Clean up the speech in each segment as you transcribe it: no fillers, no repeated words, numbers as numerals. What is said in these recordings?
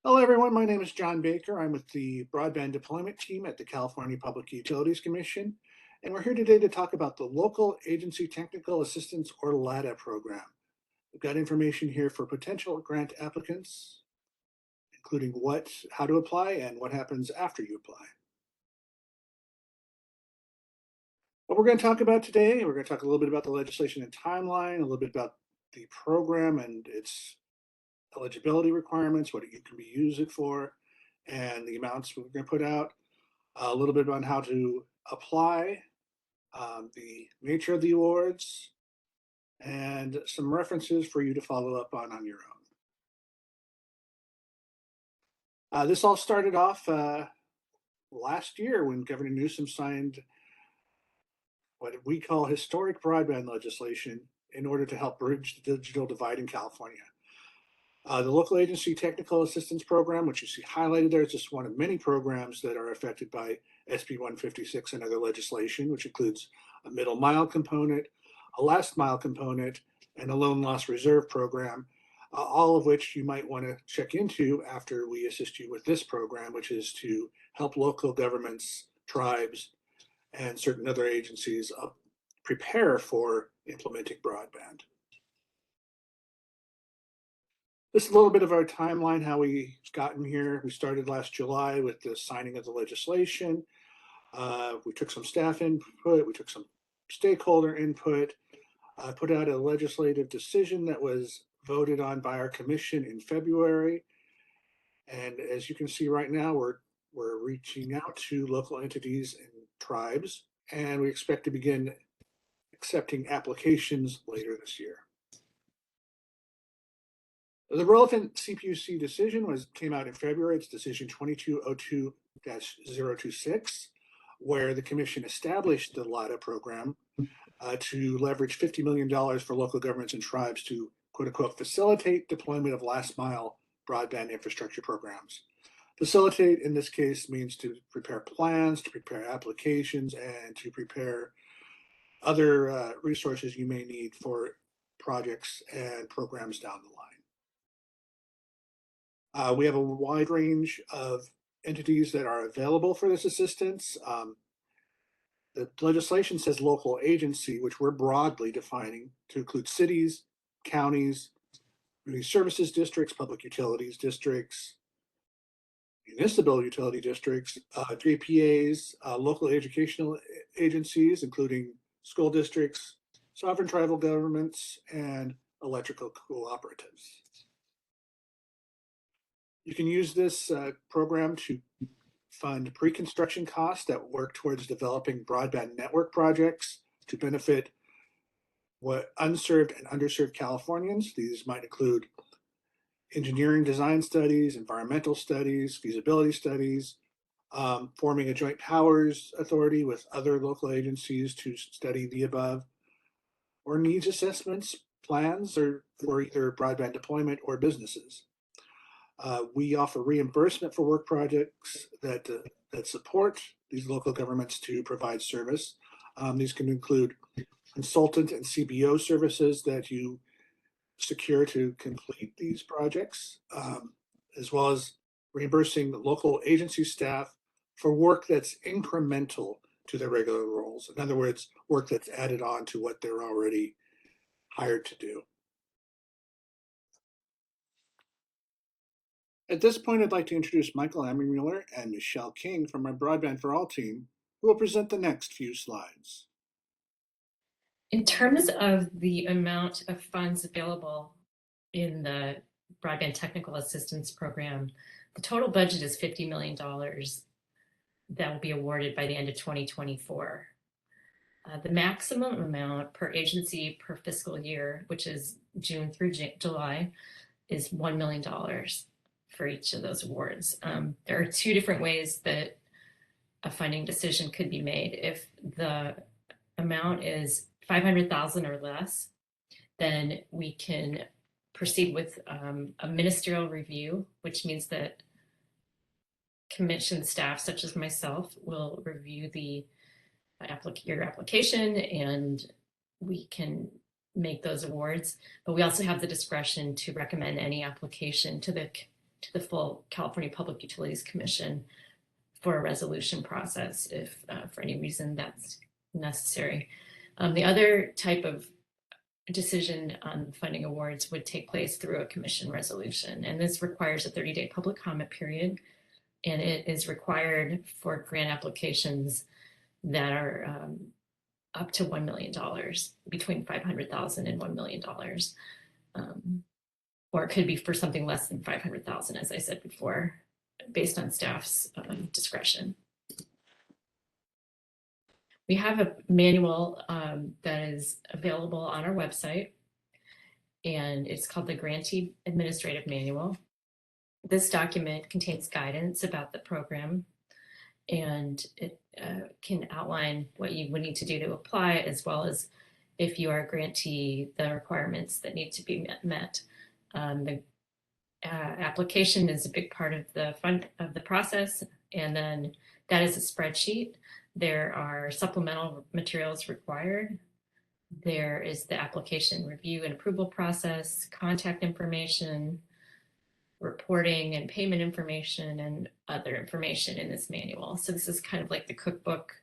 Hello, everyone. My name is John Baker. I'm with the Broadband Deployment Team at the California Public Utilities Commission, and we're here today to talk about the Local Agency Technical Assistance, or LATA program. We've got information here for potential grant applicants, including how to apply, and what happens after you apply. What we're going to talk about today, we're going to talk a little bit about the legislation and timeline, a little bit about the program and its eligibility requirements, what you can use it for, and the amounts we're going to put out. A little bit about how to apply, the nature of the awards, and some references for you to follow up on your own. This all started off last year when Governor Newsom signed what we call historic broadband legislation in order to help bridge the digital divide in California. The Local Agency Technical Assistance Program, which you see highlighted there, is just one of many programs that are affected by SB 156 and other legislation, which includes a middle mile component, a last mile component, and a loan loss reserve program, all of which you might want to check into after we assist you with this program, which is to help local governments, tribes, and certain other agencies prepare for implementing broadband. This is a little bit of our timeline, how we gotten here. We started last July with the signing of the legislation. We took some staff input, we took some stakeholder input, put out a legislative decision that was voted on by our commission in February. And as you can see right now, we're reaching out to local entities and tribes, and we expect to begin accepting applications later this year. The relevant CPUC decision came out in February. It's decision 2202-026, where the commission established the LATA program to leverage $50 million for local governments and tribes to, quote unquote, facilitate deployment of last mile broadband infrastructure programs. Facilitate in this case means to prepare plans, to prepare applications, and to prepare other resources you may need for projects and programs down the line. We have a wide range of entities that are available for this assistance. The legislation says local agency, which we're broadly defining to include cities, counties, community services districts, public utilities districts, municipal utility districts, JPAs, local educational agencies, including school districts, sovereign tribal governments, and electrical cooperatives. You can use this program to fund pre-construction costs that work towards developing broadband network projects to benefit unserved and underserved Californians. These might include engineering design studies, environmental studies, feasibility studies, forming a joint powers authority with other local agencies to study the above, or needs assessments, plans, or for either broadband deployment or businesses. We offer reimbursement for work projects that support these local governments to provide service. These can include consultant and CBO services that you secure to complete these projects, as well as reimbursing the local agency staff for work that's incremental to their regular roles. In other words, work that's added on to what they're already hired to do. At this point, I'd like to introduce Michael Ammermuller and Michelle King from our Broadband for All team, who will present the next few slides. In terms of the amount of funds available in the Broadband Technical Assistance Program, the total budget is $50 million that will be awarded by the end of 2024. The maximum amount per agency per fiscal year, which is June through July, is $1 million for each of those awards. There are two different ways that a funding decision could be made. If the amount is $500,000 or less, then we can proceed with a ministerial review, which means that commission staff, such as myself, will review your application, and we can make those awards. But we also have the discretion to recommend any application to the to the full California Public Utilities Commission for a resolution process if for any reason that's necessary. The other type of decision on funding awards would take place through a commission resolution, and this requires a 30-day public comment period, and it is required for grant applications that are up to $1 million, between $500,000 and $1 million. Or it could be for something less than 500,000, as I said before, based on staff's discretion. We have a manual that is available on our website, and it's called the Grantee Administrative Manual. This document contains guidance about the program, and it can outline what you would need to do to apply, as well as, if you are a grantee, the requirements that need to be met. The application is a big part of the process, and then that is a spreadsheet. There are supplemental materials required. There is the application review and approval process, contact information, reporting and payment information, and other information in this manual. So this is kind of like the cookbook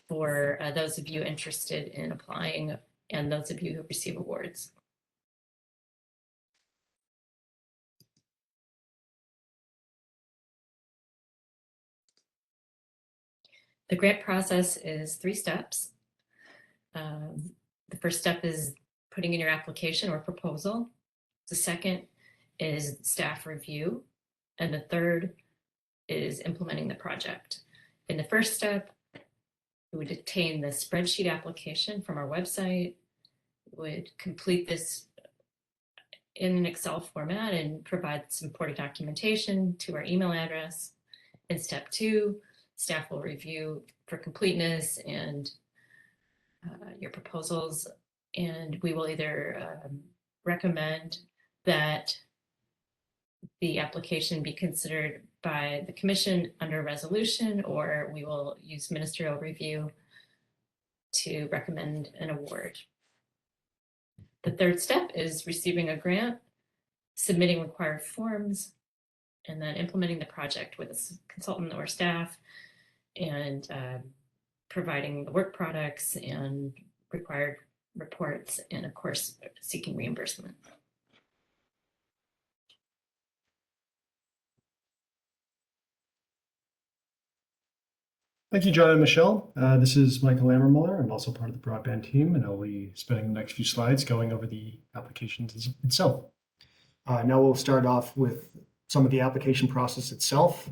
for those of you interested in applying and those of you who receive awards. The grant process is 3 steps. The first step is putting in your application or proposal. The second is staff review. And the third is implementing the project. In the first step, we would obtain the spreadsheet application from our website, would complete this in an Excel format and provide supporting documentation to our email address. In step 2, staff will review for completeness and your proposals, and we will either recommend that the application be considered by the commission under resolution, or we will use ministerial review to recommend an award. The third step is receiving a grant, submitting required forms, and then implementing the project with a consultant or staff, and providing the work products and required reports, and of course, seeking reimbursement. Thank you, John and Michelle. This is Michael Ammermuller. I'm also part of the broadband team, and I'll be spending the next few slides going over the applications itself. Now we'll start off with some of the application process itself.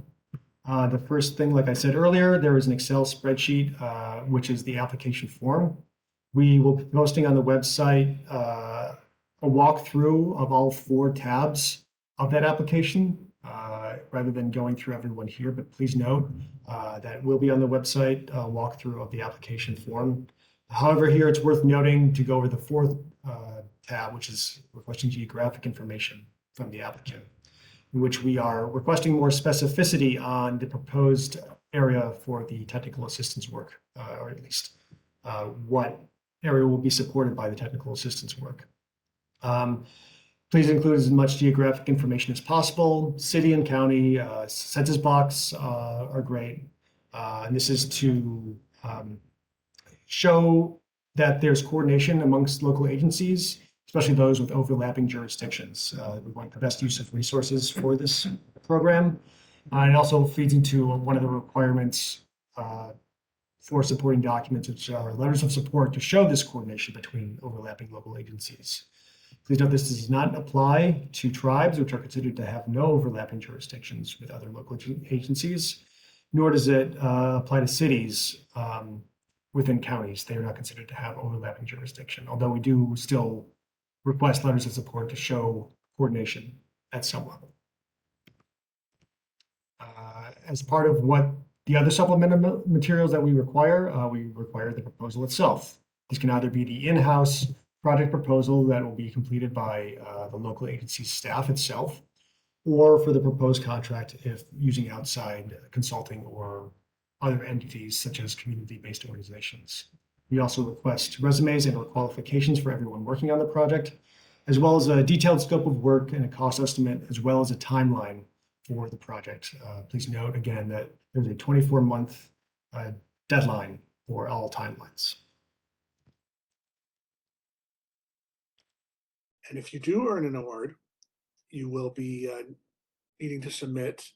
The first thing, like I said earlier, there is an Excel spreadsheet, which is the application form. We will be posting on the website a walkthrough of all 4 tabs of that application, rather than going through everyone here, but please note that will be on the website, a walkthrough of the application form. However, here it's worth noting to go over the 4th tab, which is requesting geographic information from the applicant, in which we are requesting more specificity on the proposed area for the technical assistance work, or at least what area will be supported by the technical assistance work. Please include as much geographic information as possible. City and county, census box are great. And this is to show that there's coordination amongst local agencies, especially those with overlapping jurisdictions. We want the best use of resources for this program. It also feeds into one of the requirements for supporting documents, which are letters of support to show this coordination between overlapping local agencies. Please note this does not apply to tribes, which are considered to have no overlapping jurisdictions with other local agencies, nor does it apply to cities within counties. They are not considered to have overlapping jurisdiction, although we do still request letters of support to show coordination at some level. As part of what the other supplemental materials that we require the proposal itself. This can either be the in-house project proposal that will be completed by the local agency's staff itself, or for the proposed contract if using outside consulting or other entities such as community-based organizations. We also request resumes and/or qualifications for everyone working on the project, as well as a detailed scope of work and a cost estimate, as well as a timeline for the project. Please note again that there's a 24-month deadline for all timelines. And if you do earn an award, you will be needing to submit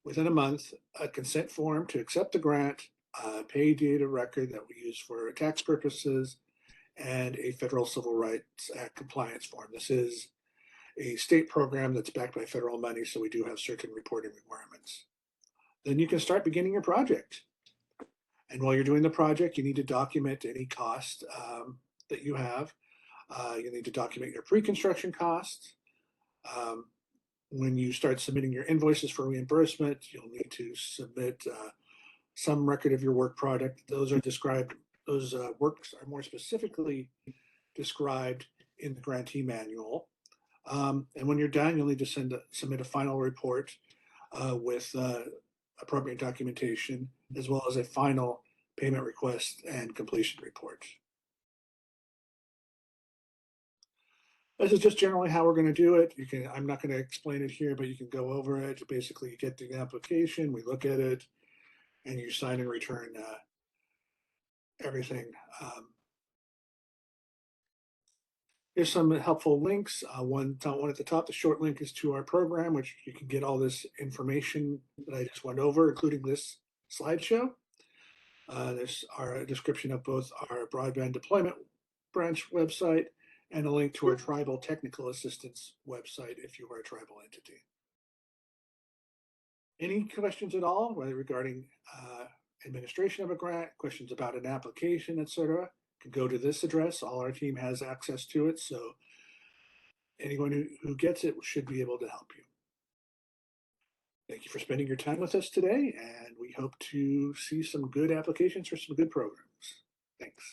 within a month a consent form to accept the grant, pay data record that we use for tax purposes, and a federal Civil Rights Act compliance form. This is a state program that's backed by federal money, so we do have certain reporting requirements. Then you can start beginning your project. And while you're doing the project, you need to document any cost that you have. You need to document your pre-construction costs. When you start submitting your invoices for reimbursement, you'll need to submit some record of your work product. Those are described, those works are more specifically described in the grantee manual. And when you're done, you'll need to submit a final report with appropriate documentation, as well as a final payment request and completion report. This is just generally how we're going to do it. I'm not going to explain it here, but you can go over it. Basically, you get the application, we look at it, and you sign and return everything. Here's some helpful links. One at the top, the short link is to our program, which you can get all this information that I just went over, including this slideshow. There's our description of both our broadband deployment branch website and a link to our tribal technical assistance website if you are a tribal entity. Any questions at all, whether regarding administration of a grant, questions about an application, etc., can go to this address. All our team has access to it, so anyone who gets it should be able to help you. Thank you for spending your time with us today, and we hope to see some good applications for some good programs. Thanks.